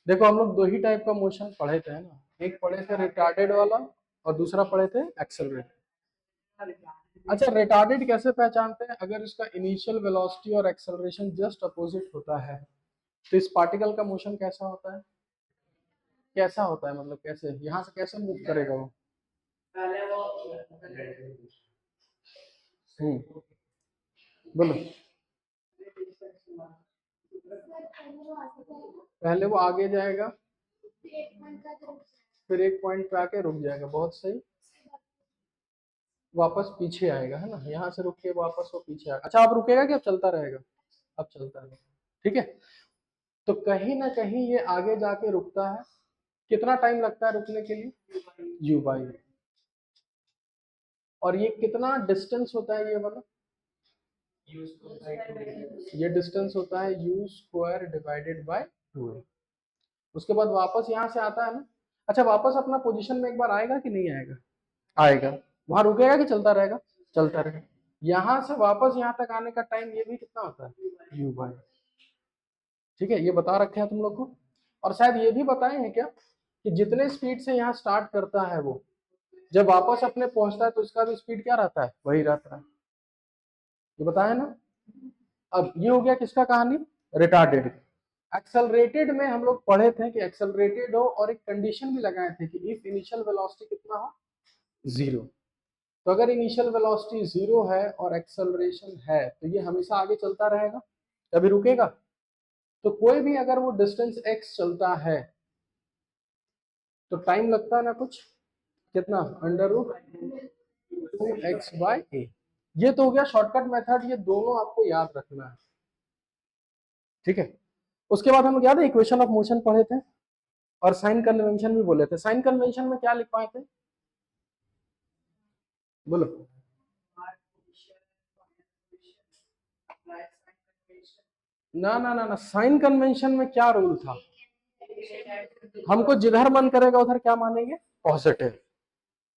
देखो हम लोग दो ही टाइप का मोशन पढ़े थे ना, एक पढ़े थे रिटार्डेड वाला और दूसरा पढ़े थे एक्सेलरेटेड। अच्छा, रिटार्डेड कैसे पहचानते हैं? अगर इसका इनिशियल वेलोसिटी और एक्सेलरेशन जस्ट अपोजिट होता है तो इस पार्टिकल का मोशन कैसा होता है? कैसा होता है मतलब कैसे, यहाँ से कैसे मूव करेगा वो? बोलो। पहले वो आगे जाएगा, फिर एक पॉइंट पे आके रुक जाएगा, बहुत सही, वापस पीछे आएगा, है ना, यहाँ से रुक के वापस वो पीछे आएगा। अच्छा, अब रुकेगा कि अब चलता रहेगा? अब चलता रहेगा, ठीक है। तो कहीं ना कहीं ये आगे जाके रुकता है, कितना टाइम लगता है रुकने के लिए? u/v। और ये कितना डिस्टेंस होता है ये वाला? ये डिस्टेंस होता है u² डिवाइडेड बाय 2। उसके बाद वापस यहाँ से आता है ना। अच्छा, वापस अपना पोजीशन में एक बार आएगा कि नहीं आएगा? आएगा। वहां रुकेगा कि चलता रहेगा? चलता रहेगा। यहाँ से वापस यहाँ तक आने का टाइम ये भी कितना होता है? u/। ठीक है, ये बता रखे हैं तुम लोग को। और शायद ये भी बताए हैं क्या कि जितने स्पीड से यहाँ स्टार्ट करता है वो जब वापस अपने पहुंचता है तो इसका भी स्पीड क्या रहता है? वही रहता है। ये बताया ना। अब ये हो गया किसका कहानी? रिटार्डेड। एक्सेलरेटेड में हम लोग पढ़े थे कि एक्सेलरेटेड हो और एक कंडीशन भी लगाए थे कि इफ इनिशियल वेलोसिटी कितना हो? 0। तो अगर इनिशियल वेलोसिटी 0 है और एक्सेलरेशन है तो ये हमेशा आगे चलता रहेगा, कभी रुकेगा? तो कोई भी अगर वो डिस्टेंस x चलता है तो टाइम लगता है ना कुछ, कितना? √2x/a। ये तो हो गया शॉर्टकट मेथड, ये दोनों आपको याद रखना है, ठीक है। उसके बाद हम लोग याद है इक्वेशन ऑफ मोशन पढ़े थे और साइन कन्वेंशन भी बोले थे। साइन कन्वेंशन में क्या लिख पाए थे? बोलो। ना ना ना ना, साइन कन्वेंशन में क्या रूल था? हमको जिधर मन करेगा उधर क्या मानेंगे? पॉजिटिव।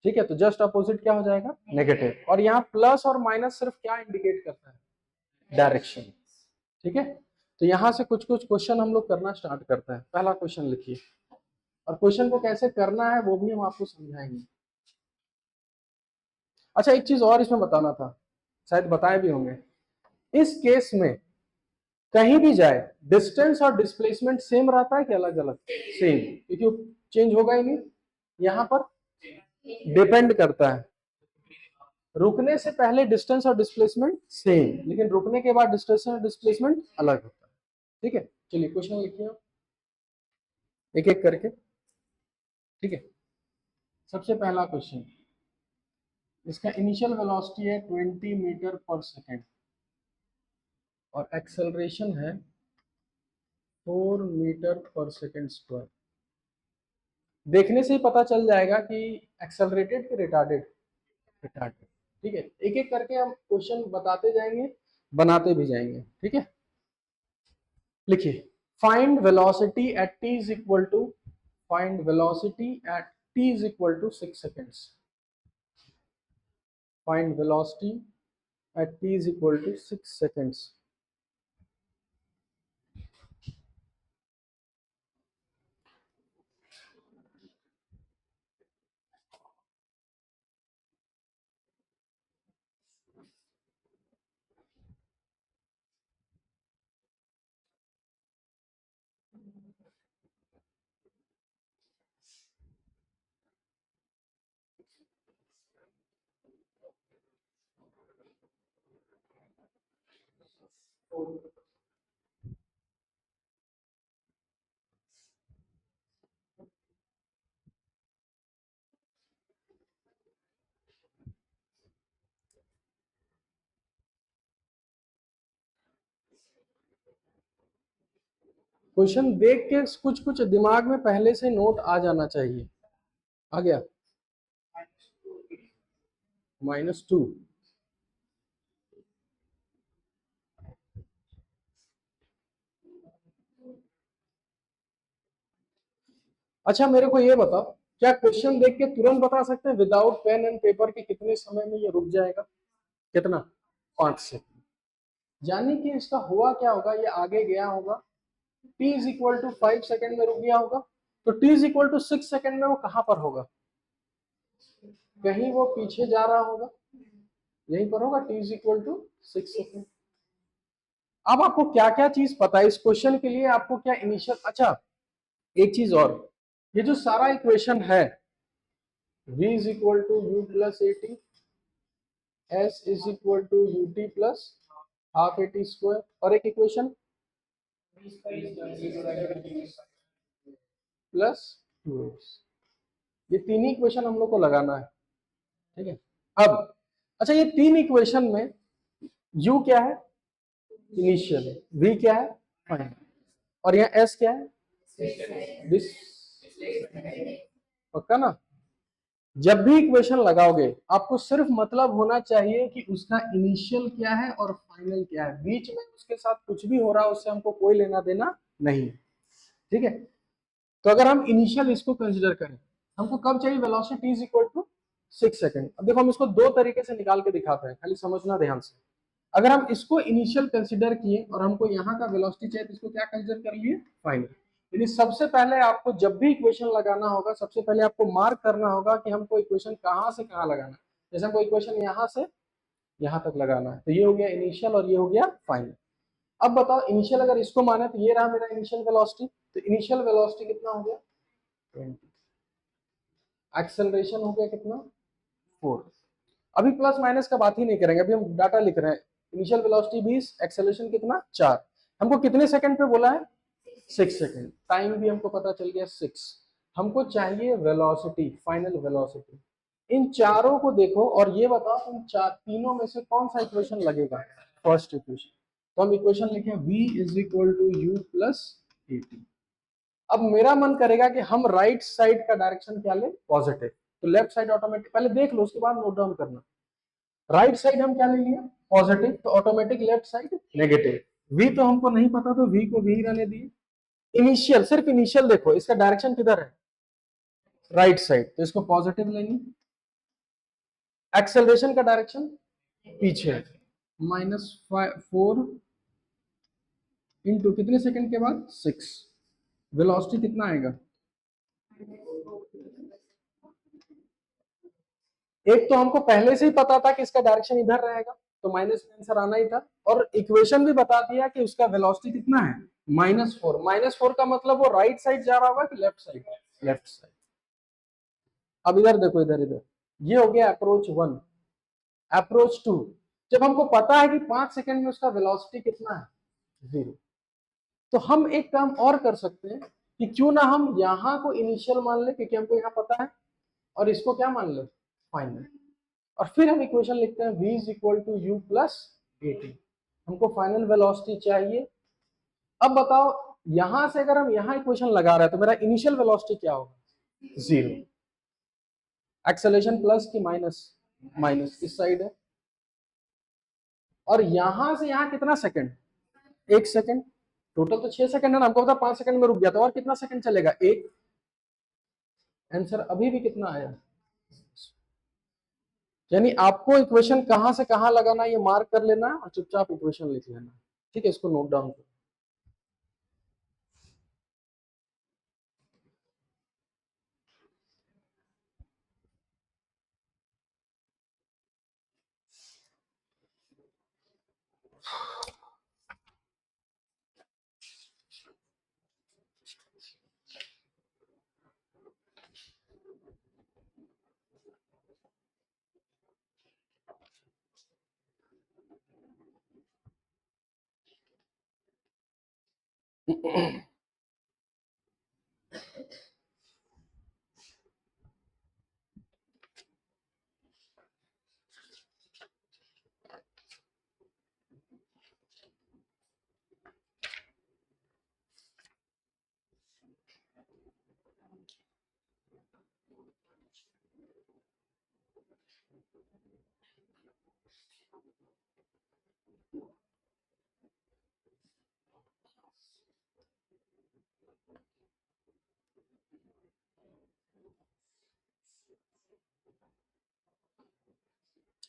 ठीक है, तो जस्ट अपोजिट क्या हो जाएगा? नेगेटिव। और यहाँ प्लस और माइनस सिर्फ क्या इंडिकेट करता है? डायरेक्शन। ठीक है, तो यहाँ से कुछ कुछ क्वेश्चन हम लोग करना स्टार्ट करते हैं। पहला क्वेश्चन लिखिए, और क्वेश्चन को कैसे करना है वो भी हम आपको समझाएंगे। अच्छा, एक चीज और इसमें बताना था, शायद बताए भी होंगे। इस केस में कहीं भी जाए डिस्टेंस और डिस्प्लेसमेंट सेम रहता है कि अलग अलग? सेम, क्योंकि चेंज होगा ही नहीं। यहाँ पर डिपेंड करता है, रुकने से पहले डिस्टेंस और डिस्प्लेसमेंट सेम, लेकिन रुकने के बाद डिस्टेंस और डिस्प्लेसमेंट अलग होता है। ठीक है, चलिए क्वेश्चन लिखिए एक एक करके। ठीक है, सबसे पहला क्वेश्चन, इसका इनिशियल वेलोसिटी है 20 मीटर पर सेकेंड और एक्सेलरेशन है 4 मीटर पर सेकेंड स्क्वायर। देखने से ही पता चल जाएगा कि एक्सेलरेटेड कि रिटार्डेड? रिटार्डेड। ठीक है, एक एक करके हम क्वेश्चन बताते जाएंगे, बनाते भी जाएंगे। ठीक है, लिखिए, find velocity at t is equal to, find velocity at t is equal to 6 seconds. Find velocity at t is equal to 6 seconds. Question देख के कुछ कुछ दिमाग में पहले से नोट आ जाना चाहिए। आ गया? -2। अच्छा मेरे को ये बताओ, क्या क्वेश्चन देख के तुरंत बता सकते हैं विदाउट पेन एंड पेपर के कितने समय में ये रुक जाएगा? कितना? 5 सेकंड। यानी कि इसका हुआ क्या होगा, ये आगे गया होगा, t is equal to 5 second में रुक गया होगा, तो t is equal to 6 second में वो कहां पर होगा? कहीं वो पीछे जा रहा होगा, यहीं पर होगा, t is equal to 6 second. अब आपको क्या क्या चीज पता है इस क्वेश्चन के लिए, आपको क्या इनिशियल, अच्छा एक चीज और, ये जो सारा इक्वेशन है v is equal to u plus a t, s is equal to u t plus half a t square, और एक इक्वेशन प्लस 2x, ये तीन ही इक्वेशन हम लोग को लगाना है। ठीक है, अब अच्छा ये तीन इक्वेशन में u क्या है? इनिशियल। v क्या है? फाइनल। और यहाँ s क्या है? दिस। पक्का ना? जब भी इक्वेशन लगाओगे आपको सिर्फ मतलब होना चाहिए कि उसका इनिशियल क्या है और फाइनल क्या है, बीच में उसके साथ कुछ भी हो रहा है उससे हमको कोई लेना देना नहीं। ठीक है, तो अगर हम इनिशियल इसको कंसिडर करें, हमको कब चाहिए? Velocity is equal to 6 second. अब देखो हम इसको दो तरीके से निकाल के दिखाते हैं, खाली समझना ध्यान से। अगर हम इसको इनिशियल कंसिडर किए और हमको यहाँ का वेलोसिटी चाहिए, तो इसको क्या कंसिडर कर लिए? फाइनल। यानी सबसे पहले आपको जब भी इक्वेशन लगाना होगा, सबसे पहले आपको मार्क करना होगा कि हमको इक्वेशन कहाँ से कहाँ लगाना है। जैसे हमको इक्वेशन यहाँ से यहाँ तक लगाना है, तो ये हो गया इनिशियल और ये हो गया फाइनल। अब बताओ इनिशियल अगर इसको माने तो ये रहा मेरा इनिशियल वेलोसिटी, तो इनिशियल वेलोसिटी कितना हो गया? 20। एक्सेलरेशन हो गया कितना? 4। अभी प्लस माइनस का बात ही नहीं करेंगे, अभी हम डाटा लिख रहे हैं। इनिशियल वेलोसिटी 20, एक्सेलरेशन कितना? 4। हमको कितने सेकंड पे बोला है? 6 सेकंड। टाइम भी हमको पता चल गया 6। हमको चाहिए वेलोसिटी, फाइनल वेलोसिटी। इन चारों को देखो और ये बताओ इन चार तीनों में से कौन सा इक्वेशन लगेगा? First equation. तो हम इक्वेशन लिखें v is equal to u plus a t. अब मेरा मन करेगा कि हम राइट साइड का डायरेक्शन क्या ले? पॉजिटिव। तो लेफ्ट साइड ऑटोमेटिक पहले देख लो, उसके बाद नोट डाउन करना। राइट साइड हम क्या ले लिए? पॉजिटिव, तो automatic left side negative. v तो हमको नहीं पता, तो v को v रहने दिए। इनिशियल, सिर्फ इनिशियल देखो, इसका डायरेक्शन किधर है? राइट साइड, तो इसको पॉजिटिव लेंगे। एक्सेलरेशन का डायरेक्शन पीछे, -4 इंटू कितने सेकंड के बाद? 6। वेलोसिटी कितना आएगा? एक तो हमको पहले से ही पता था कि इसका डायरेक्शन इधर रहेगा, तो माइनस का आंसर आना ही था, और इक्वेशन भी बता दिया कि उसका वेलोसिटी कितना है? -4। -4 का मतलब वो राइट साइड जा रहा होगा कि लेफ्ट साइड? Left side. अब इधर देखो, इधर इधर, ये हो गया अप्रोच 1। अप्रोच 2, जब हमको पता है कि 5 सेकंड में उसका वेलोसिटी कितना है? 0, तो हम एक काम और कर सकते हैं कि क्यों ना हम यहाँ को इनिशियल मान ले, क्योंकि हमको यहाँ पता है, और इसको क्या मान ले? फाइनल। और फिर हम इक्वेशन लिखते हैं v is equal to u plus a t. हमको फाइनल वेलोसिटी चाहिए। अब बताओ यहां से अगर हम यहाँ इक्वेशन लगा रहे हैं तो मेरा इनिशियल वेलोसिटी क्या होगा? 0। एक्सेलरेशन प्लस की माइनस? माइनस इस साइड है। और यहां से यहाँ कितना सेकंड? 1 सेकंड। टोटल तो 6 सेकंड है ना, हमको पता 5 सेकंड में रुक गया था, और कितना सेकंड चलेगा? 1। आंसर अभी भी कितना आया? यानी आपको इक्वेशन कहां से कहां लगाना ये मार्क कर लेना और चुपचाप इक्वेशन लिख लेना। ठीक है, इसको नोट डाउन करो।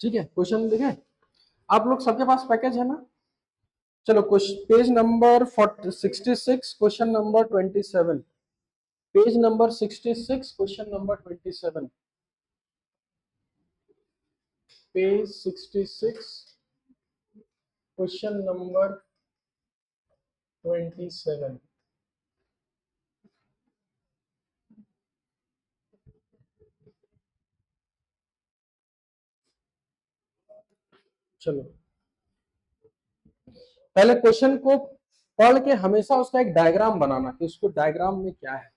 ठीक है, क्वेश्चन देखें। आप लोग सबके पास पैकेज है ना? चलो page number 66, question number 27। Page number 66, question number 27। Page 66, question number 27। चलो पहले क्वेश्चन को पढ़ के हमेशा उसका एक डायग्राम बनाना कि उसको डायग्राम में क्या है।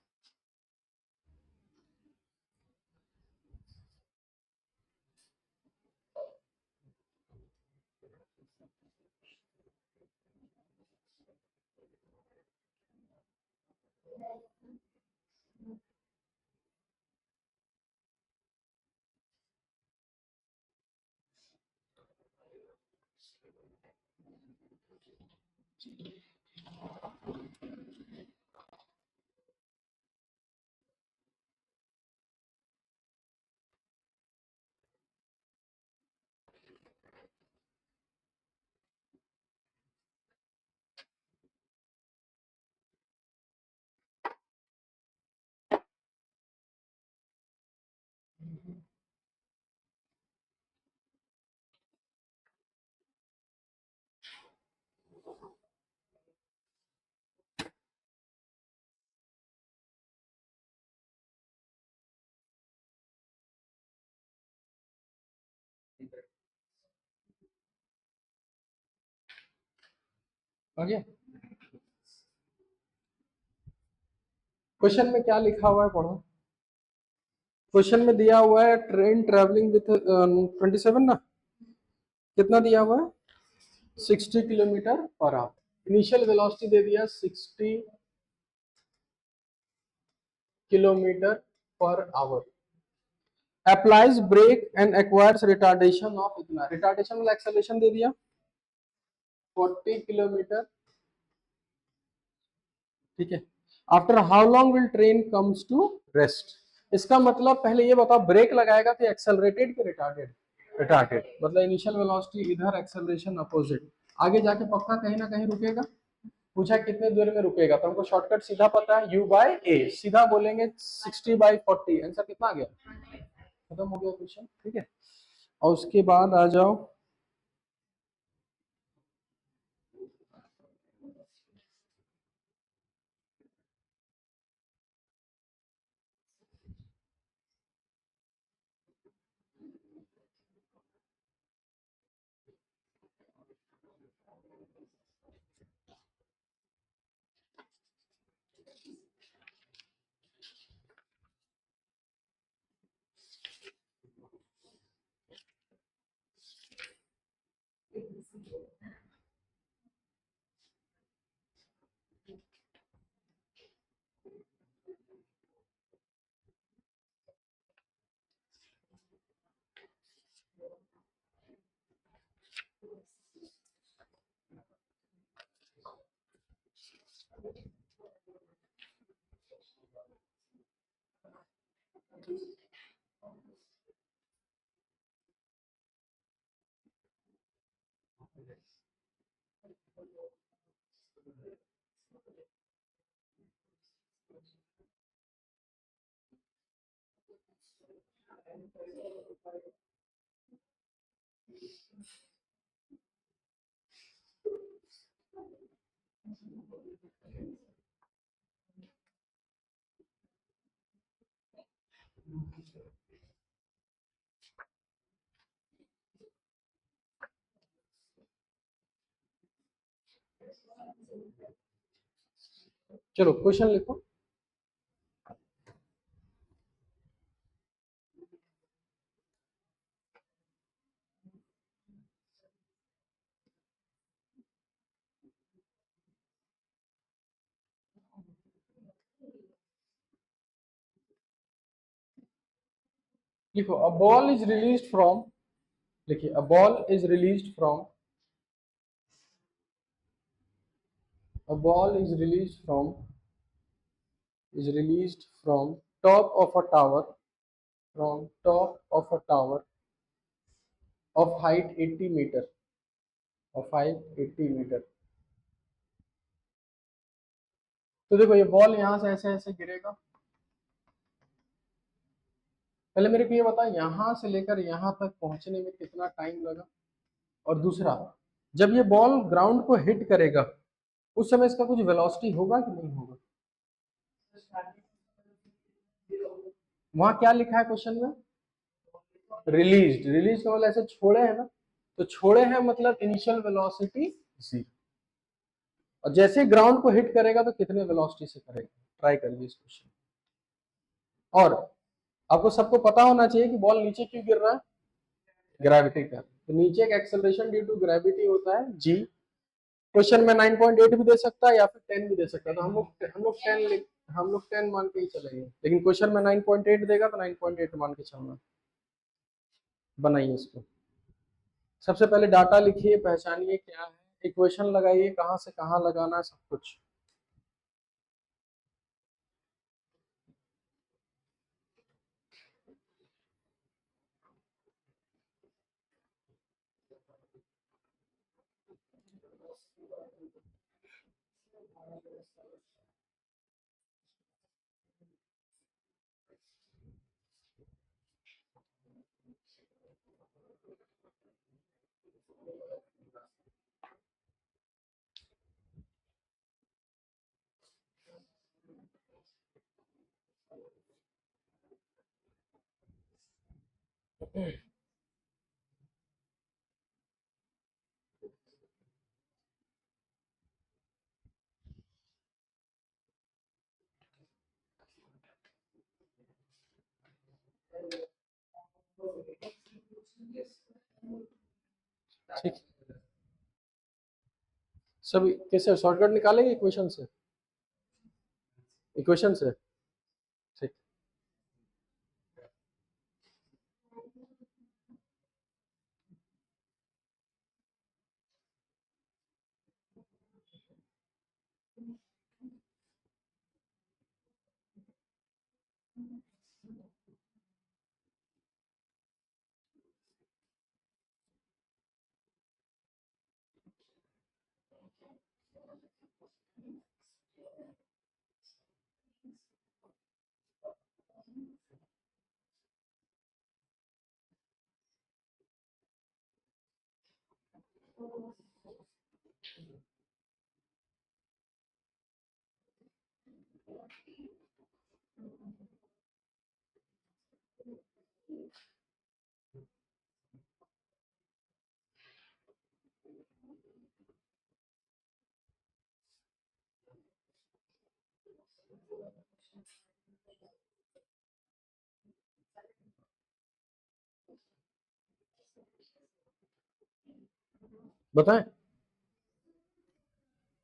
आगे क्वेश्चन में क्या लिखा हुआ है पढ़ो। क्वेश्चन में दिया हुआ है ट्रेन ट्रेवलिंग विथ 27 ना, कितना दिया हुआ है? 60 kilometre per our. Initial velocity दे दिया 60 kilometre per hour. Applies brake and acquires retardation of इतना, रिटार्डेशन वाला एक्सेलरेशन दे दिया 40 किलोमीटर। ठीक है, after how long will train comes to rest. इसका मतलब पहले ये बताओ ब्रेक लगाएगा तो एक्सेलरेटेड कि रिटार्डेड? रिटार्डेड, मतलब इनिशियल वेलोसिटी इधर, एक्सेलरेशन अपोजिट, आगे जाके पक्का कहीं ना कहीं रुकेगा। पूछा कितने दूर में रुकेगा, तो हमको शॉर्टकट सीधा पता है, u बाय ए, सीधा बोलेंगे 60/40। आंसर कितना आ गया? खत्म हो गया क्वेश्चन। ठीक है, और उसके बाद आ जाओ चलो क्वेश्चन लिखो। लिखो a ball is released from, लिखिए a ball is released from, a ball is released from is released from top of a tower, of height 80 meter, of height 80 metre. तो देखो ये बॉल यहां से ऐसे ऐसे गिरेगा। पहले मेरे को ये बता यहां से लेकर यहां तक पहुंचने में कितना टाइम लगा, और दूसरा जब ये बॉल ग्राउंड को हिट करेगा उस समय इसका कुछ वेलोसिटी होगा कि नहीं होगा? वहां क्या लिखा है क्वेश्चन में? रिलीज का मतलब ऐसे छोड़े हैं ना, तो छोड़े हैं मतलब इनिशियल वेलोसिटी 0, और जैसे ग्राउंड को हिट करेगा तो कितने वेलोसिटी से करेगा। ट्राई करिए इस क्वेश्चन। और आपको सबको पता होना चाहिए कि बॉल नीचे क्यों गिर रहा है, ग्रेविटी का। तो नीचे एक एक्सेलरेशन ड्यू टू ग्रेविटी होता है जी। क्वेश्चन में 9.8 भी दे सकता है या फिर 10 भी दे सकता है, तो हम लोग 10 मान के ही चलेंगे, लेकिन क्वेश्चन में 9.8 देगा तो 9.8 मान के चलना। बनाइए इसको। सबसे पहले डाटा लिखिए, पहचानिए क्या है, इक्वेशन लगाइए, कहाँ से कहाँ लगाना है, सब कुछ। ठीक, सभी कैसे शॉर्टकट निकालेंगे इक्वेशन से, इक्वेशन से। ठीक, बताएं।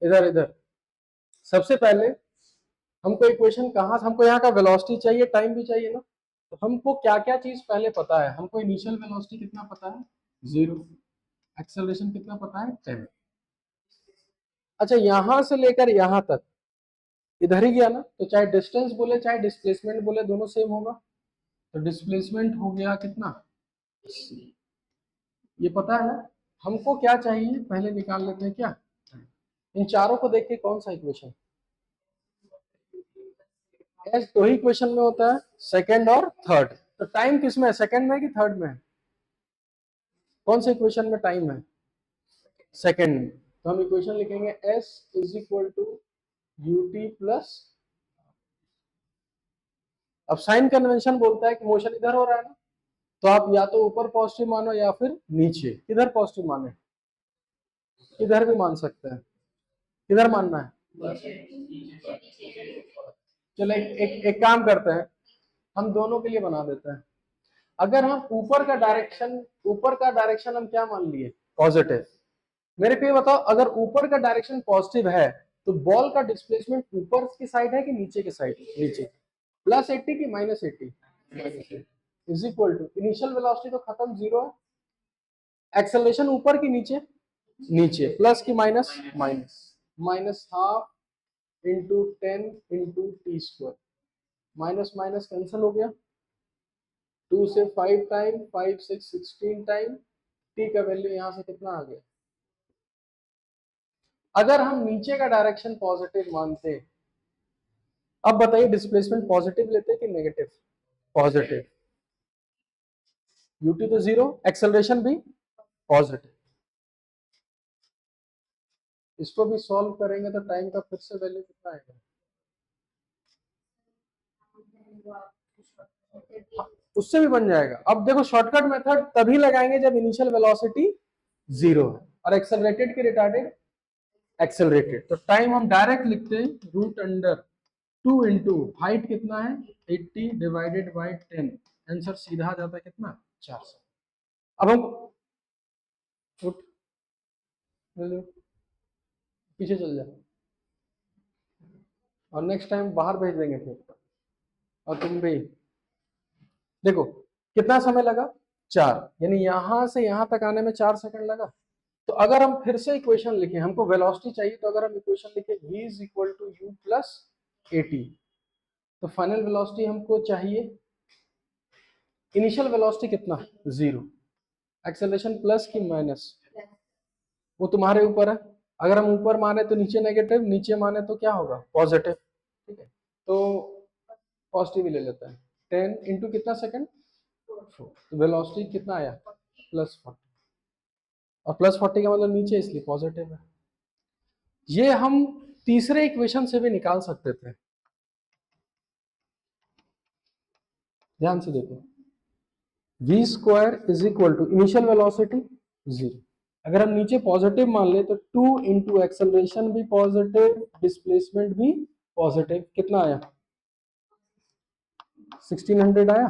इधर इधर सबसे पहले हमको इक्वेशन कहाँ से, हमको यहाँ का वेलोसिटी चाहिए, टाइम भी चाहिए ना। तो हमको क्या क्या चीज पहले पता है, हमको इनिशियल वेलोसिटी कितना पता है, 0, एक्सेलरेशन कितना पता है, 10। अच्छा यहां से लेकर यहां तक इधर ही गया ना, तो चाहे डिस्टेंस बोले चाहे डिस्प्लेसमेंट बोले दोनों सेम होगा। तो डिस्प्लेसमेंट हो गया कितना, ये पता है ना। हमको क्या चाहिए पहले निकाल लेते हैं क्या, इन चारों को देख के कौन सा इक्वेशन, एस दो ही इक्वेशन में होता है, सेकंड और थर्ड। तो टाइम किस में है, सेकंड में कि थर्ड में है, कौन से इक्वेशन में टाइम है, सेकंड में। तो हम इक्वेशन लिखेंगे s is equal to ut plus, अब साइन कन्वेंशन बोलता है कि मोशन इधर हो रहा है ना, तो आप या तो ऊपर पॉजिटिव मानो या फिर नीचे, किधर पॉजिटिव माने, इधर भी मान सकते हैं, किधर मानना है। चलो एक काम करते हैं, हम दोनों के लिए बना देते हैं। अगर हम ऊपर का डायरेक्शन हम क्या मान लिए, पॉजिटिव। मेरे को ये बताओ अगर ऊपर का डायरेक्शन पॉजिटिव है तो बॉल का डिस्प्लेसमेंट ऊपर की साइड है कि नीचे की साइड, नीचे, +80 की -80, is equal to initial velocity तो खत्म 0 है, एक्सेलरेशन ऊपर की नीचे, नीचे, प्लस की minus, minus, -12 into 10 into T square, minus minus cancel हो गया, 2 से 5 टाइम, 5 से 16 टाइम, टी का वैल्यू यहाँ से कितना आ गया। अगर हम नीचे का डायरेक्शन पॉजिटिव मानते, अब बताइए डिस्प्लेसमेंट पॉजिटिव लेते कि नेगेटिव? पॉजिटिव, यूटी तो जीरो, एक्सेलरेशन भी पॉजिटिव। इसको भी सॉल्व करेंगे तो टाइम का फिर से वैल्यू कितना आएगा? उससे भी बन जाएगा। अब देखो शॉर्टकट मेथड तभी लगाएंगे जब इनिशियल वेलोसिटी जीरो है और एक्सेलरेटेड की रिटार्डेड एक्सेलरेटेड। तो टाइम हम डायरेक्ट लिखते हैं रूट अंडर 2 इंटू हाइट कितना है 80 डिवाइडेड बाय 10, आंसर सीधा आ जाता है कितना 400। अब हम उठ पीछे चल जाए और नेक्स्ट टाइम बाहर भेज देंगे फिर। और तुम भी देखो कितना समय लगा 4, यानी यहां से यहां तक आने में 4 सेकंड लगा। तो अगर हम फिर से इक्वेशन लिखें, हमको वेलोसिटी चाहिए, तो अगर हम इक्वेशन लिखें v is equal to u plus a t, तो फाइनल वेलोसिटी हमको चाहिए, इनिशियल वेलोसिटी कितना जीरो, एक्सेलरेशन प्लस की माइनस, वो तुम्हारे ऊपर है। अगर हम ऊपर माने तो नीचे नेगेटिव, नीचे माने तो क्या होगा पॉजिटिव, ठीक है। तो पॉजिटिव ही ले लेता है, 10 इंटू कितना सेकंड, तो वेलोसिटी कितना आया +40, और +40 का मतलब नीचे इसलिए पॉजिटिव है। ये हम तीसरे इक्वेशन से भी निकाल सकते थे, ध्यान से देखो, v square is equal to initial velocity zero, अगर हम नीचे पॉजिटिव मान ले तो 2 इंटू एक्सेलरेशन भी पॉजिटिव, डिस्प्लेसमेंट भी पॉजिटिव, कितना आया 1600 आया।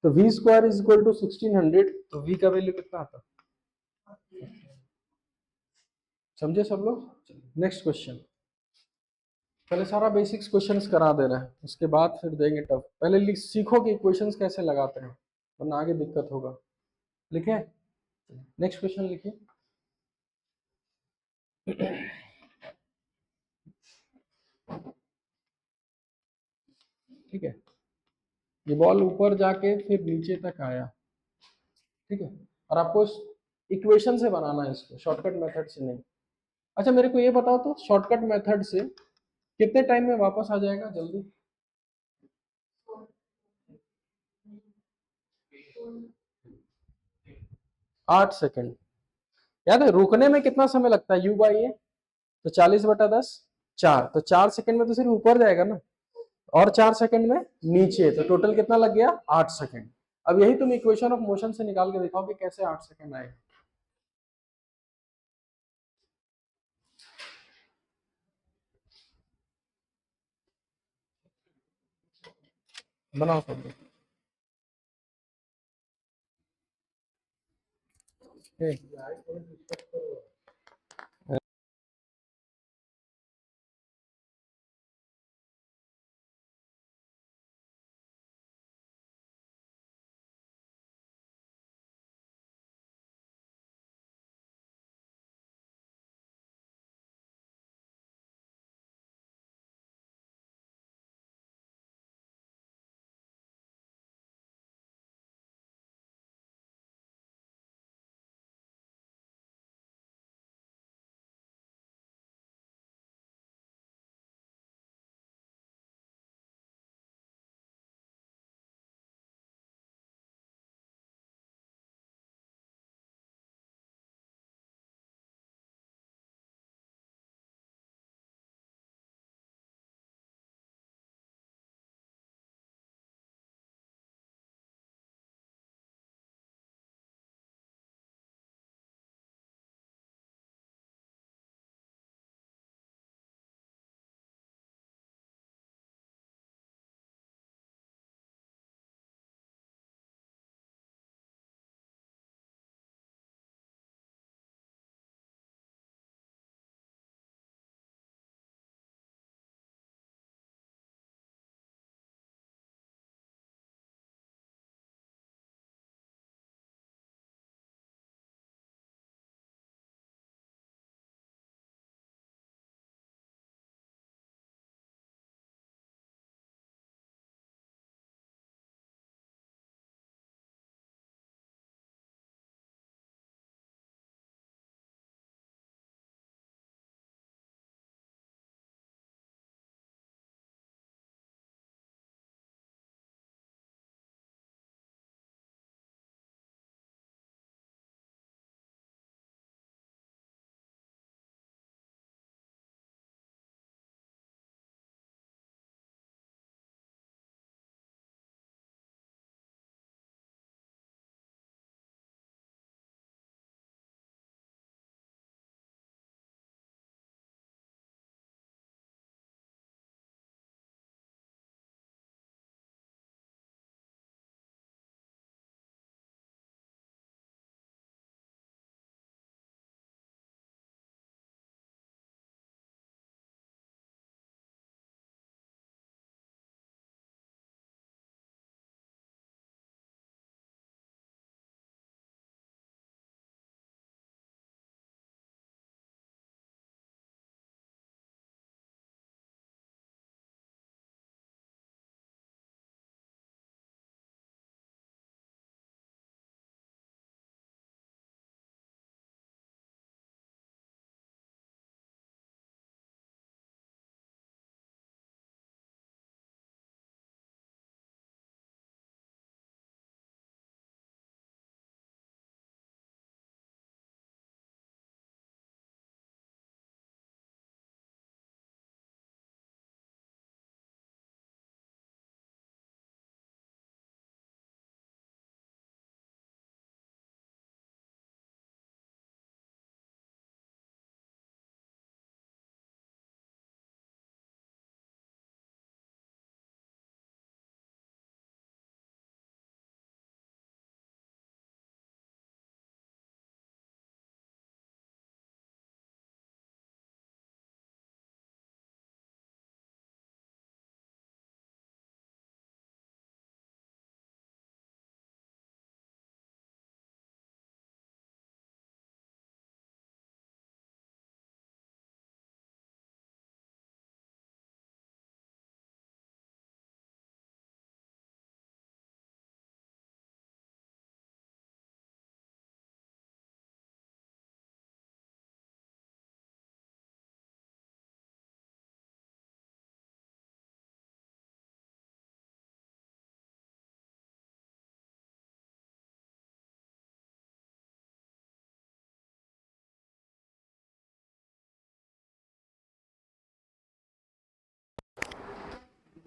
तो v square is equal to 1600, तो v का वैल्यू कितना आता, समझे सब लोग। नेक्स्ट क्वेश्चन, पहले सारा बेसिक्स क्वेश्चंस करा दे रहे हैं, उसके बाद फिर देंगे टफ। पहले सीखो कि इक्वेशंस कैसे लगाते हैं, वरना आगे दिक्कत होगा। लिखे, नेक्स्ट क्वेश्चन लिखिए। ठीक है, ये बॉल ऊपर जाके फिर नीचे तक आया, ठीक है, और आपको इक्वेशन से बनाना है इसको, शॉर्टकट मेथड से नहीं। अच्छा मेरे को ये बताओ तो शॉर्टकट मेथड से कितने टाइम में वापस आ जाएगा जल्दी? 8 सेकंड। याद है रुकने में कितना समय लगता है, u बाई ए, तो 40/10 4, तो 4 सेकंड में तो सिर्फ ऊपर जाएगा ना, और 4 सेकंड में नीचे, तो टोटल कितना लग गया 8 सेकंड। अब यही तुम इक्वेशन ऑफ मोशन से निकाल के दिखाओ कि कैसे 8 सेकंड आए। बनाओ सब।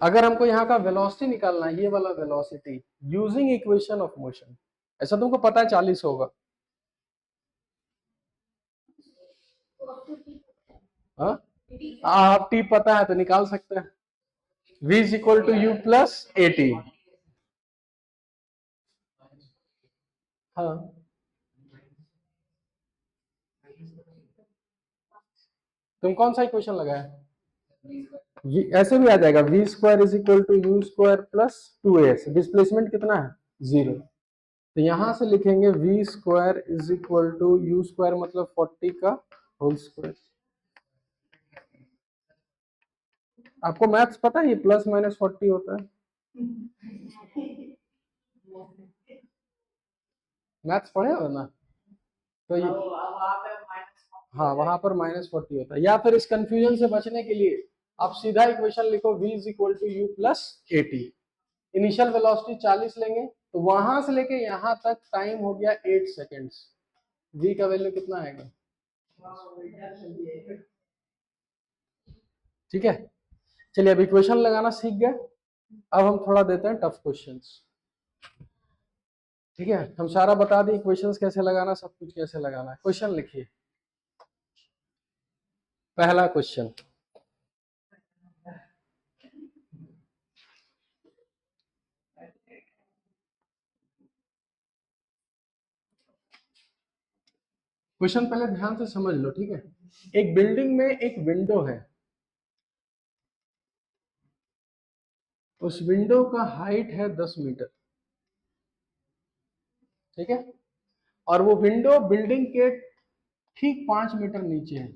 अगर हमको यहाँ का वेलोसिटी निकालना है, ये वाला velocity using equation of motion, ऐसा तुमको पता है 40 होगा। हाँ, आप टी पता है तो निकाल सकते हैं। v is equal to u plus a t. हाँ, तुम कौन सा इक्वेशन लगाया? ऐसे भी आ जाएगा, v square is equal to u square plus 2s। Displacement कितना है? 0। तो यहां से लिखेंगे v square is equal to u square मतलब 40 का होल स्क्वायर। आपको मैथ्स पता है ये प्लस माइनस 40 होता है? मैथ्स पढ़े हो ना? तो ये हाँ, वहां पर -40 होता है। या फिर इस कंफ्यूजन से बचने के लिए आप सीधा इक्वेशन लिखो, v is equal to u plus a t. Initial velocity 40 लेंगे, तो वहां से लेके यहां तक टाइम हो गया 8 सेकेंड्स। v का वैल्यू कितना आएगा? ठीक है, चलिए अब इक्वेशन लगाना सीख गए। अब हम थोड़ा देते हैं टफ क्वेश्चंस। ठीक है, हम सारा बता दें इक्वेशंस कैसे लगाना, सब कुछ कैसे लगाना है। क्वेश्चन लिखिए। पहला क्वेश्चन, क्वेश्चन पहले ध्यान से समझ लो। ठीक है, एक बिल्डिंग में एक विंडो है, उस विंडो का हाइट है 10 मीटर। ठीक है, और वो विंडो बिल्डिंग के ठीक 5 मीटर नीचे है।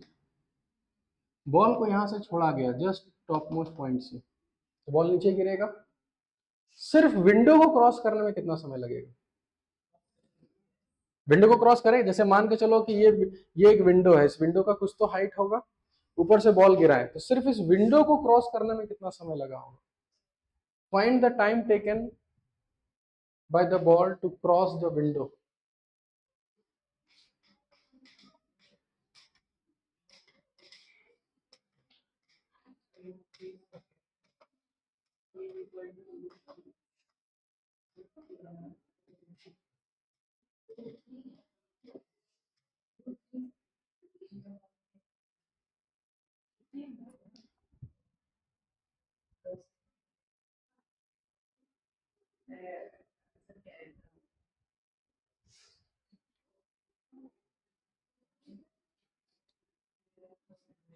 बॉल को यहां से छोड़ा गया जस्ट टॉप मोस्ट पॉइंट से, तो बॉल नीचे गिरेगा। सिर्फ विंडो को क्रॉस करने में कितना समय लगेगा? विंडो को क्रॉस करें, जैसे मान के चलो कि ये एक विंडो है, इस विंडो का कुछ तो हाइट होगा, ऊपर से बॉल गिरा है, तो सिर्फ इस विंडो को क्रॉस करने में कितना समय लगा होगा? Find the time taken by the ball to cross the window.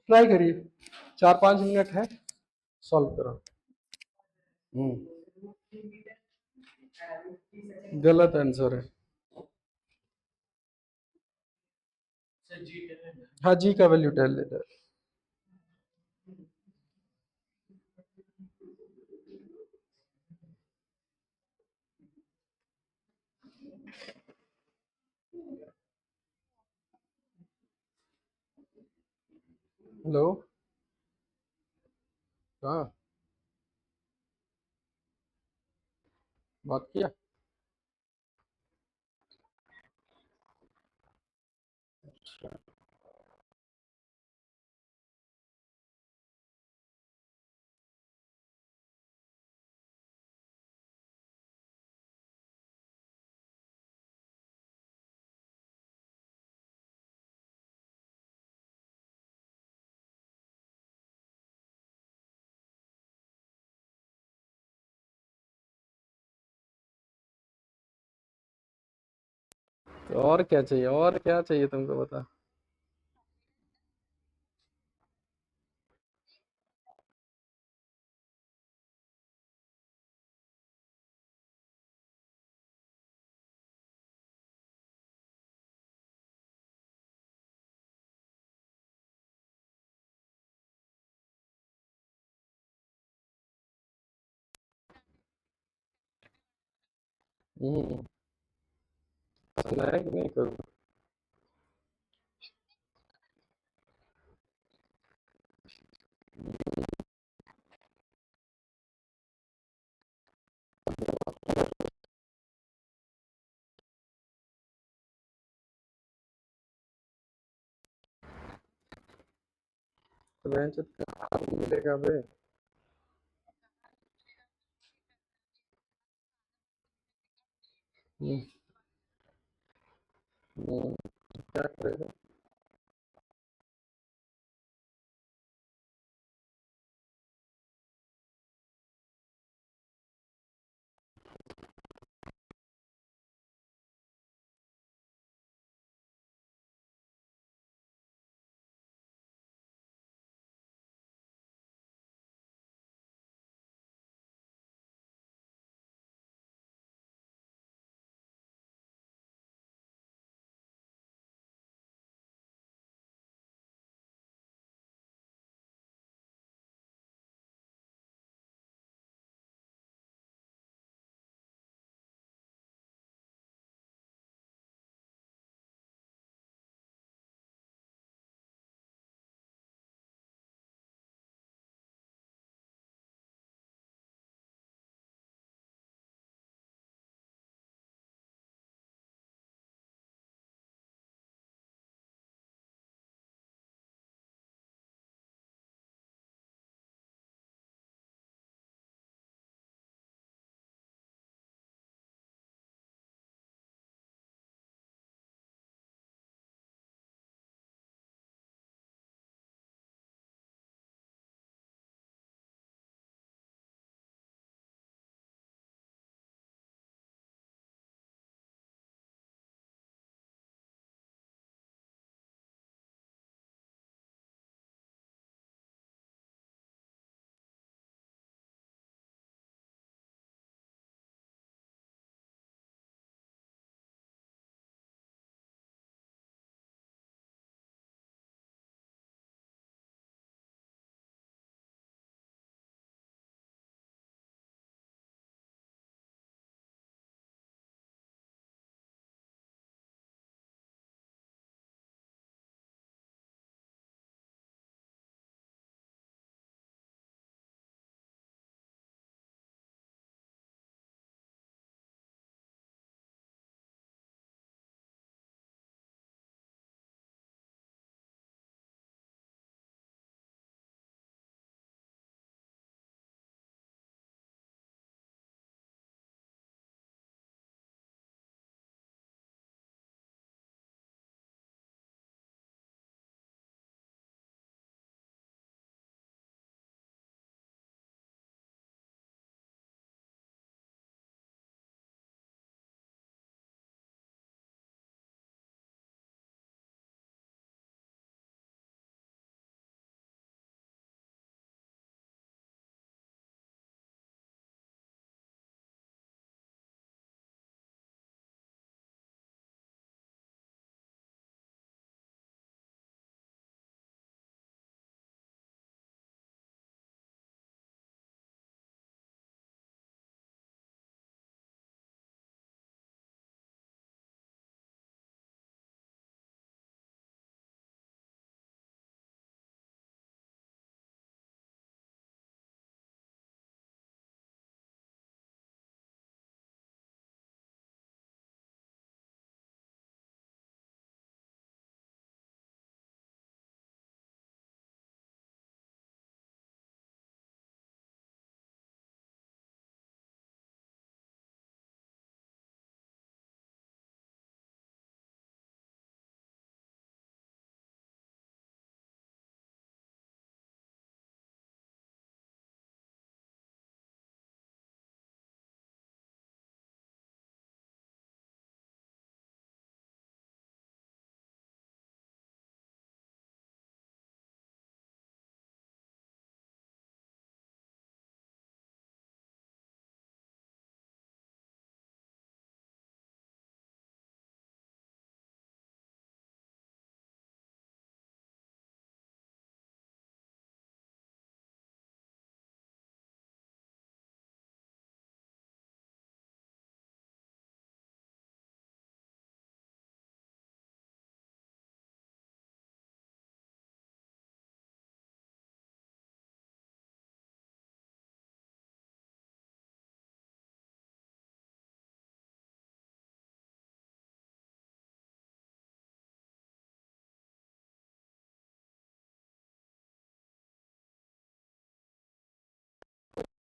Try करिए, 4-5 मिनट है, सॉल्व करो। गलत आंसर है। हाँ, जी का वैल्यू टेल लेता है। हेलो, हाँ, बात किया। तो और क्या चाहिए, और क्या चाहिए तुमको, बता। हम्म, पसंद आया कि नहीं करूँ? तो बेंच मिलेगा बे। हम्म, क्या करेगा।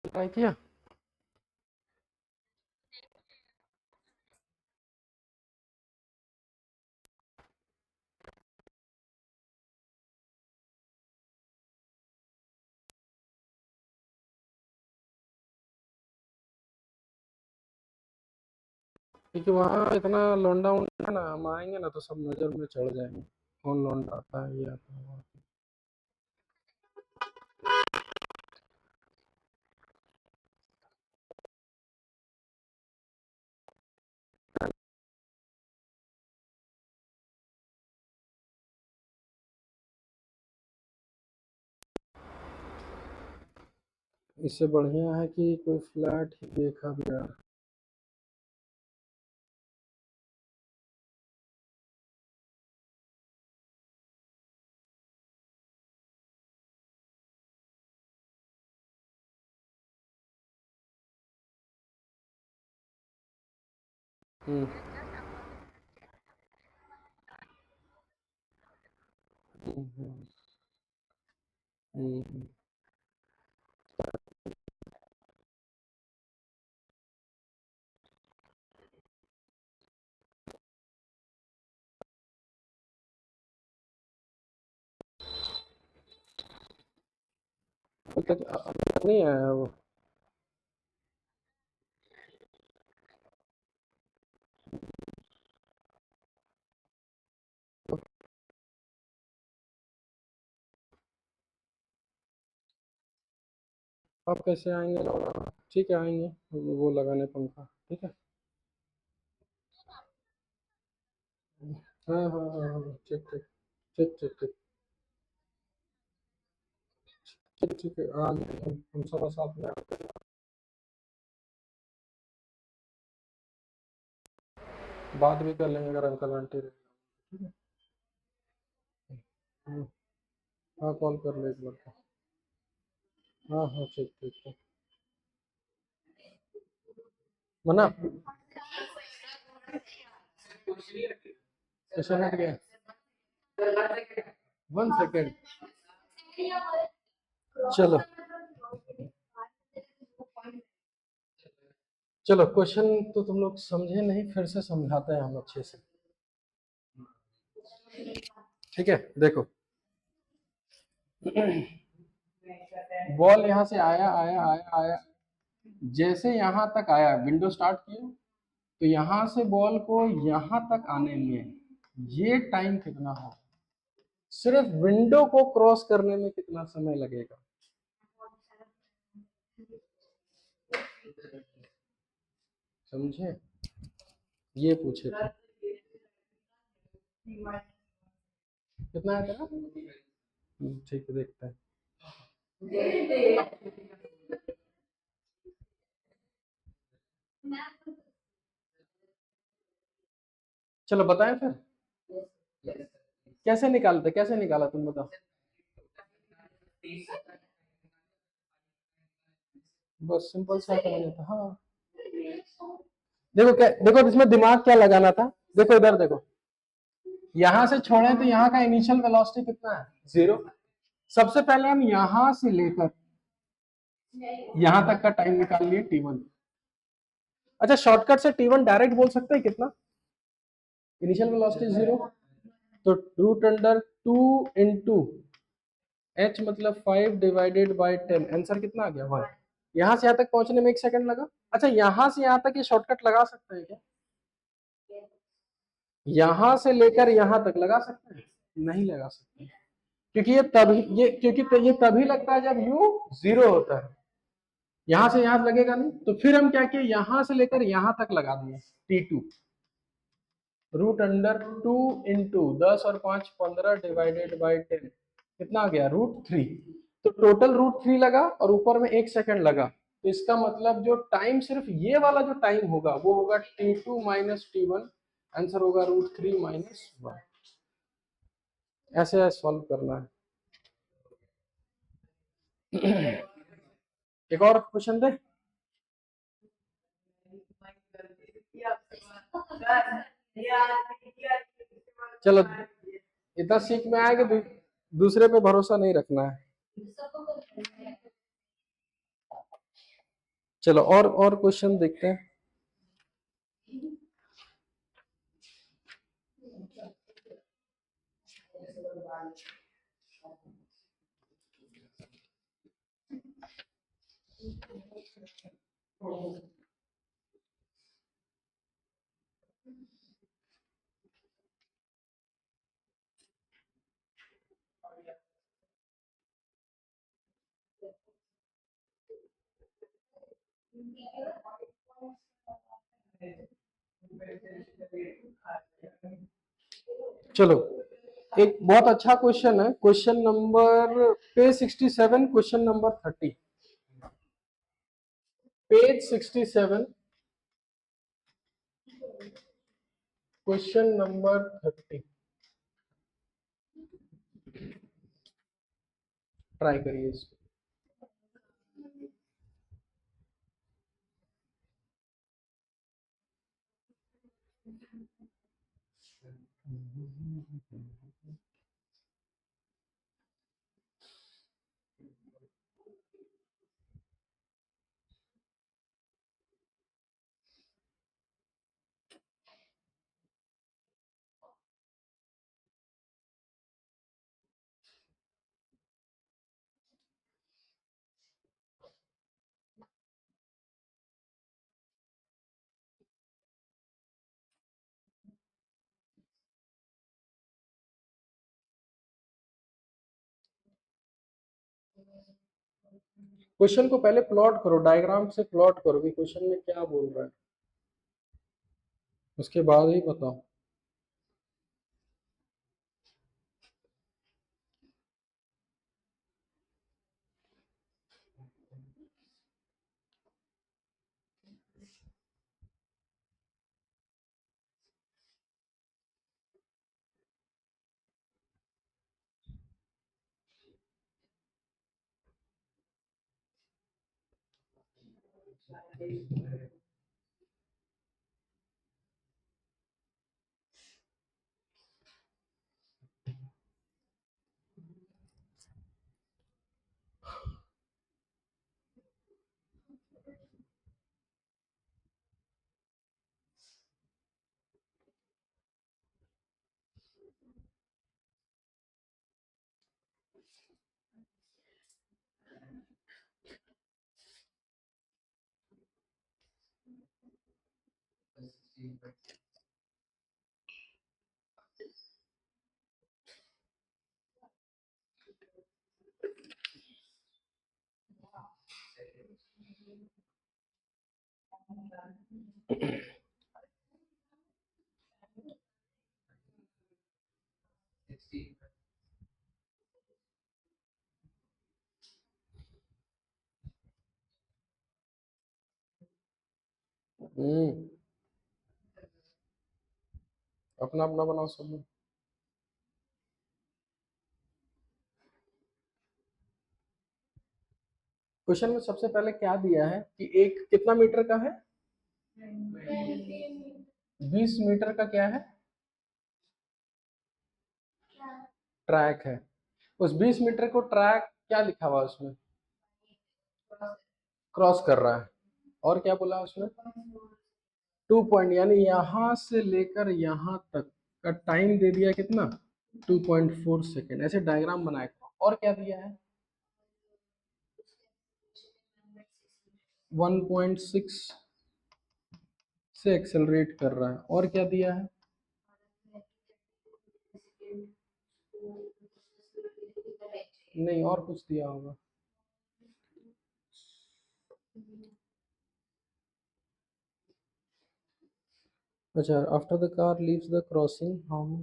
ट्राई किया। क्योंकि वहाँ इतना लौंडा उंडा ना, हम आएंगे ना तो सब नजर में चढ़ जाएंगे, कौन लौंडा आता है, ये आता है, वो आता है। इससे बढ़िया है कि कोई फ्लैट ही देखा भी यार। हम्म हम्म हम्म हम्म। अभी तक नहीं आया वो। आप कैसे आएंगे लौंडा? ठीक है आएंगे, वो लगाने पंखा, ठीक है। हाँ हाँ हाँ हाँ, ठीक ठीक ठीक ठीक ठीक ठीक ठीक है, आ गए हम सब साथ में आते हैं। बात भी कर लेंगे अगर अंकल आंटी रहे, ठीक है। हम्म, हाँ कॉल कर ले एक बार। हाँ हाँ ठीक ठीक ठीक। मना कैसे हट गया? 1 सेकेंड। चलो चलो, क्वेश्चन तो तुम लोग समझे नहीं, फिर से समझाते हैं हम अच्छे से, ठीक है। देखो, बॉल यहाँ से आया आया आया आया, जैसे यहाँ तक आया, विंडो स्टार्ट किया, तो यहाँ से बॉल को यहाँ तक आने में ये टाइम कितना हो, सिर्फ विंडो को क्रॉस करने में कितना समय लगेगा? समझे? ये पूछे थे। कितना है तेरा? ठीक है, देखते हैं। चलो बताएं फिर, कैसे निकालते, कैसे निकाला तुम बताओ। बस सिंपल सा करना था, हाँ। देखो क्या, देखो इसमें दिमाग क्या लगाना था। देखो इधर देखो, यहां से छोड़े तो यहाँ का इनिशियल वेलोसिटी कितना है? 0। सबसे पहले हम यहां से लेकर यहां तक का टाइम निकाल लिए, T1। अच्छा, शॉर्टकट से T1 डायरेक्ट बोल सकते हैं कितना? इनिशियल वेलोसिटी 0, तो रूट अंडर 2 × h मतलब 5/10। आंसर कितना आ गया? 1। यहाँ से यहाँ तक पहुंचने में 1 सेकंड लगा। अच्छा, यहाँ से यहाँ तक ये शॉर्टकट लगा सकते हैं क्या? यहां से लेकर यहां तक लगा सकते हैं? नहीं लगा सकते, क्योंकि ये तभी लगता है जब u 0 होता है। यहां से यहां लगेगा नहीं, तो फिर हम क्या किए, यहां से लेकर यहां तक लगा दिए T2। रूट अंडर 2 × 10⁻5 15 / 10 कितना आ गया? √3। तो टोटल √3 लगा और ऊपर में 1 सेकंड लगा, तो इसका मतलब जो टाइम, सिर्फ ये वाला जो टाइम होगा वो होगा T2 - T1। आंसर होगा √3 - 1। ऐसे सॉल्व करना है। एक और क्वेश्चन दे। चलो, इतना सीख में आया कि दूसरे पे भरोसा नहीं रखना है। चलो और क्वेश्चन देखते हैं। चलो, एक बहुत अच्छा क्वेश्चन है, question number page 67, question number 30, page 67, question number 30, try करिए इसको। क्वेश्चन को पहले प्लॉट करो, डायग्राम से प्लॉट करो कि क्वेश्चन में क्या बोल रहा है, उसके बाद ही बताओ। अपना अपना बनाओ सब में। क्वेश्चन में सबसे पहले क्या दिया है कि एक कितना मीटर का है, 20 मीटर का क्या है, ट्रैक है। उस 20 मीटर को ट्रैक क्या लिखा हुआ उसमें, क्रॉस कर रहा है। और क्या बोला उसमें, 2 पॉइंट, यानी यहां से लेकर यहां तक का टाइम दे दिया कितना, 2.4 सेकेंड। ऐसे डायग्राम बनाएगा। और क्या दिया है, 1.6 से एक्सेलरेट कर रहा है। और क्या दिया है, नहीं और कुछ दिया होगा। अच्छा, after the car leaves the crossing how,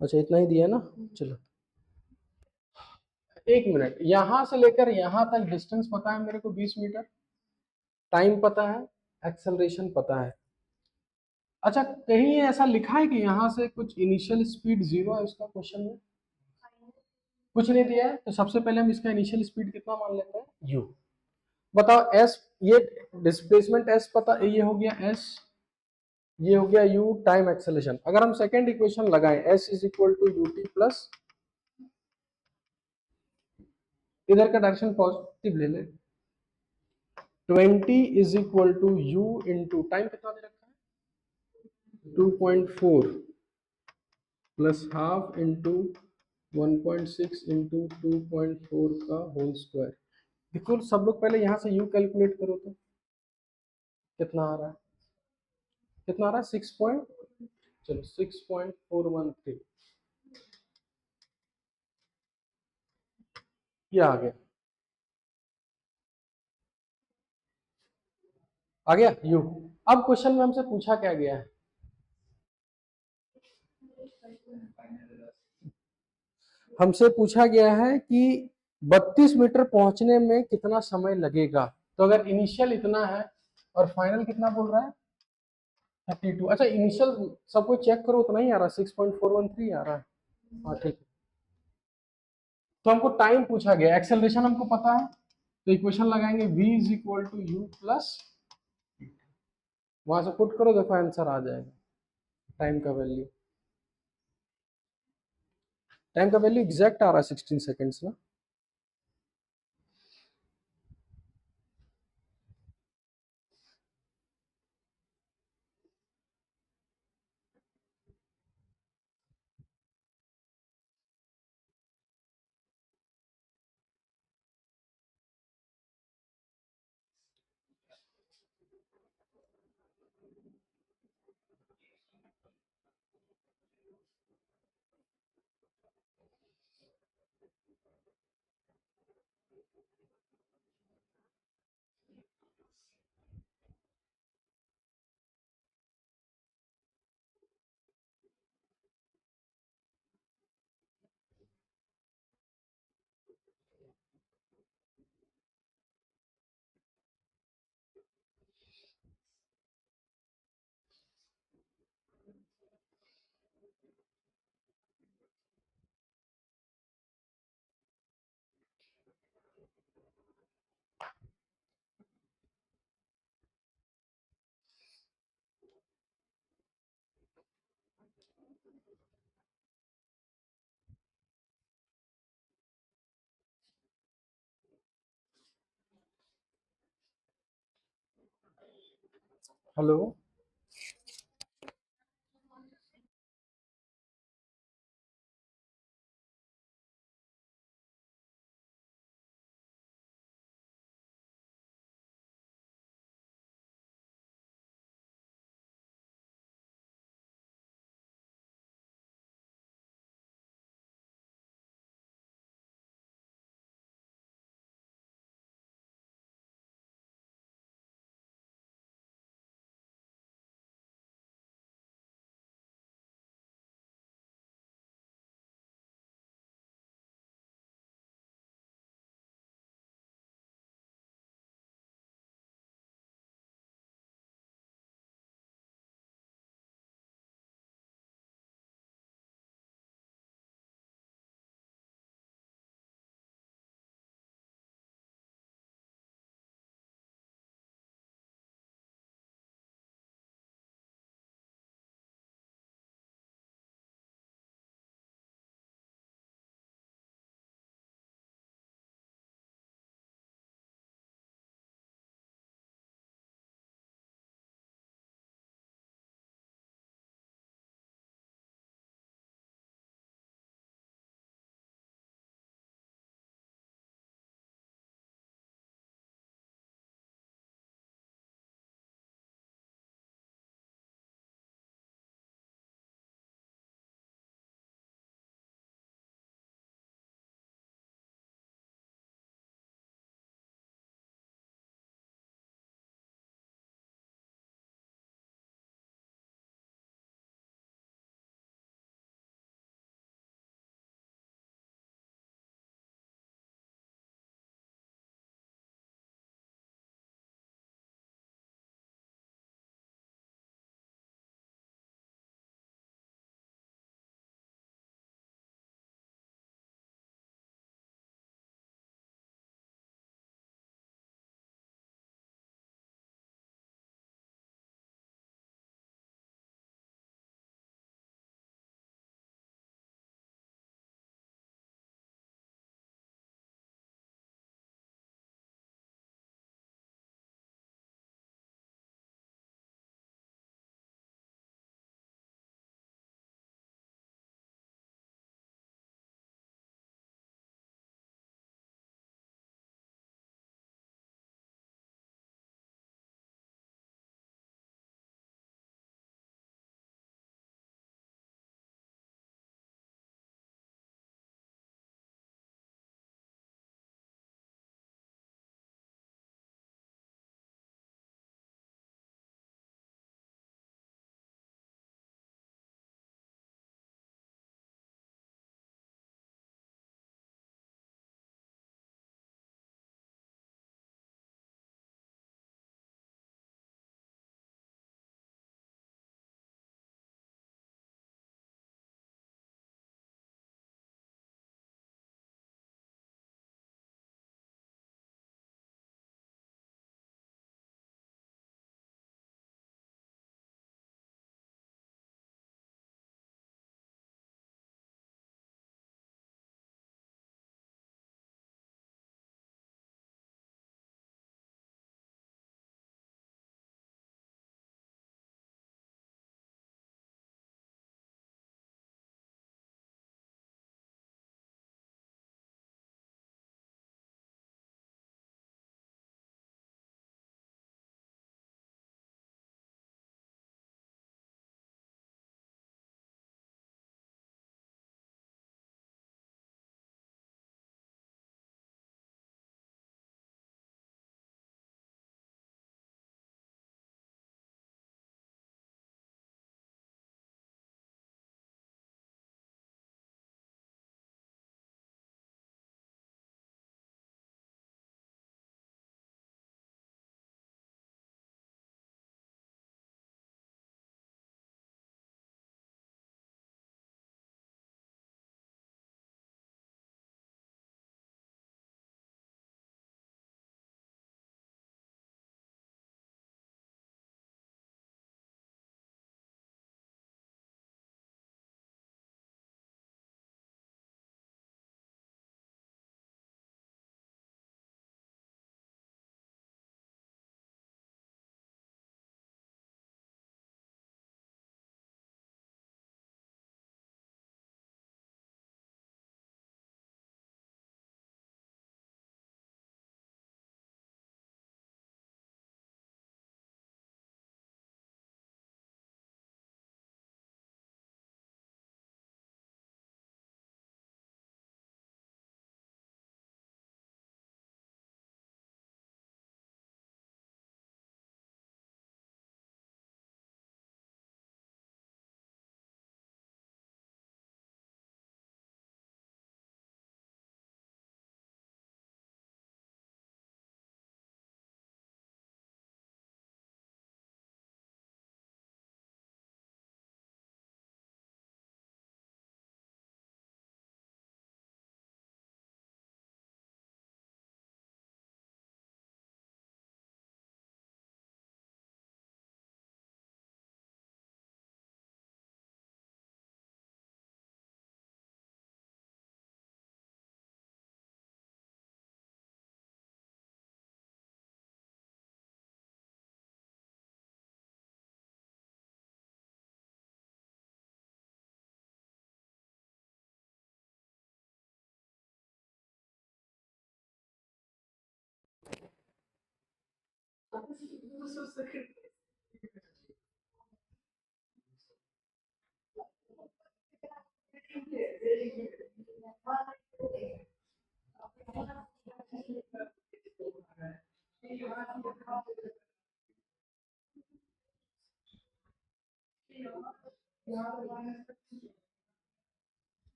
अच्छा इतना ही दिया ना। चलो, एक मिनट, यहां से लेकर यहां तक डिस्टेंस पता है मेरे को 20 मीटर, टाइम पता है, एक्सेलरेशन पता है। अच्छा, कहीं ऐसा लिखा है कि यहां से कुछ इनिशियल स्पीड जीरो है उसका, क्वेश्चन में कुछ नहीं दिया है। तो सबसे पहले हम इसका इनिशियल स्पीड कितना मान लेते हैं, यू। बताओ एस, ये डिस्प्लेसमेंट एस पता, ये हो गया एस, ये हो गया यू, टाइम एक्सेलरेशन। अगर हम सेकेंड इक्वेशन लगाएं, s is equal to u t plus, इधर का डायरेक्शन पॉजिटिव ले ले, 20 is equal to u into time कितना दे रखा है, 2.4 प्लस हाफ इंटू 1.6 इंटू 2.4 का होल स्क्वायर। देखो सब लोग पहले यहां से यू कैलकुलेट करो तो कितना आ रहा है, कितना आ रहा है, 6 पॉइंट, चलो 6.413, ये आ गया। आ गया यू। अब क्वेश्चन में हमसे पूछा क्या गया है, हमसे पूछा गया है कि 32 मीटर पहुंचने में कितना समय लगेगा। तो अगर इनिशियल इतना है और फाइनल कितना बोल रहा है 32। अच्छा इनिशियल सब कुछ चेक करो, उतना ही आ रहा है 6.413 आ रहा है। हाँ ठीक है। तो हमको टाइम पूछा गया, एक्सेलरेशन हमको पता है, तो इक्वेशन लगाएंगे v is equal to u plus, वहां से पुट करो, देखो आंसर आ जाएगा। टाइम का वैल्यू, टाइम का वैल्यू एग्जैक्ट आ रहा है 16 सेकेंड्स ना। हेलो।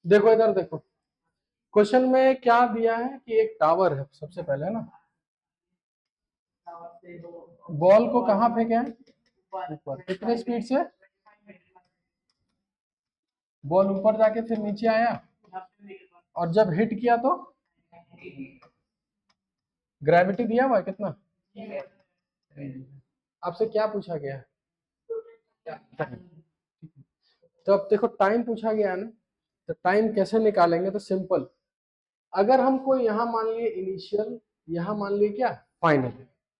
देखो इधर देखो, क्वेश्चन में क्या दिया है कि एक टावर है सबसे पहले, है ना। बॉल को कहाँ फेंके हैं? ऊपर। कितने स्पीड से? बॉल ऊपर जाके फिर नीचे आया, और जब हिट किया तो ग्रेविटी दिया हुआ है कितना? आपसे क्या पूछा गया है? तो अब देखो टाइम पूछा गया है ना, तो टाइम कैसे निकालेंगे? तो सिंपल, अगर हमको यहाँ मान लिए इनिशियल, यहाँ मान लिए क्या फाइनल,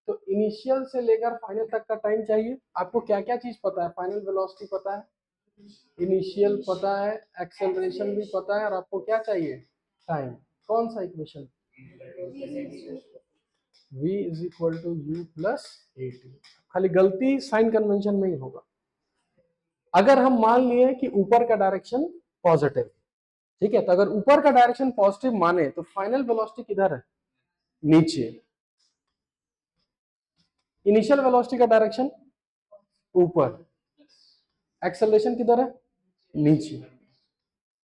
तो इनिशियल से लेकर फाइनल तक का टाइम चाहिए। आपको क्या क्या चीज पता है? फाइनल वेलोसिटी पता है, इनिशियल पता है, एक्सेलरेशन भी पता है, और आपको क्या चाहिए? टाइम। कौन सा equation? v is equal to u plus a t. खाली गलती साइन कन्वेंशन में ही होगा। अगर हम मान लिए कि ऊपर का डायरेक्शन पॉजिटिव, ठीक है, तो अगर ऊपर का डायरेक्शन पॉजिटिव माने तो फाइनल वेलोसिटी किधर है? नीचे। इनिशियल वेलोसिटी का डायरेक्शन ऊपर, एक्सेलरेशन किधर है? नीचे।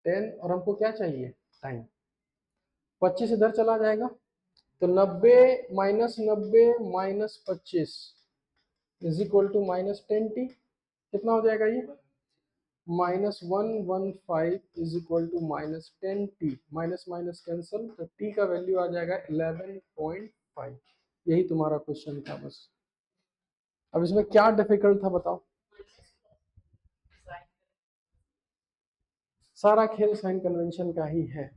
10, और हमको क्या चाहिए? टाइम। 25 इधर चला जाएगा, तो 90 minus 90 minus 25 is equal to minus 10t। कितना हो जाएगा ये? -115 is equal to minus 10t। Minus minus cancel, तो t का वैल्यू आ जाएगा 11.5। यही तुम्हारा क्वेश्चन था बस। अब इसमें क्या डिफिकल्ट था बताओ? सारा खेल साइन कन्वेंशन का ही है।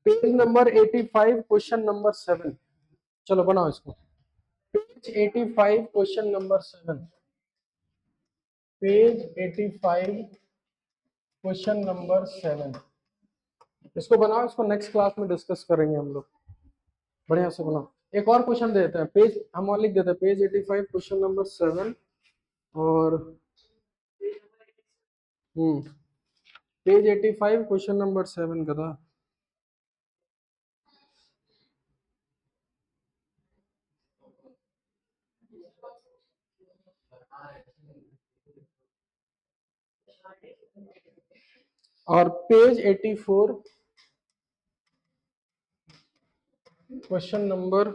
Page number 85 question number 7। चलो बनाओ इसको। Page 85 question number 7। Page 85 question number 7। इसको बनाओ, इसको नेक्स्ट क्लास में डिस्कस करेंगे हम लोग। बढ़िया से बनाओ। एक और क्वेश्चन देते हैं, पेज हम और लिख देते हैं, पेज 85 क्वेश्चन नंबर 7। और पेज 85 क्वेश्चन नंबर 7 का था। और पेज 84 क्वेश्चन नंबर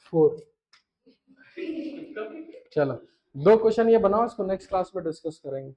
4। चलो 2 क्वेश्चन ये बनाओ, इसको नेक्स्ट क्लास में डिस्कस करेंगे।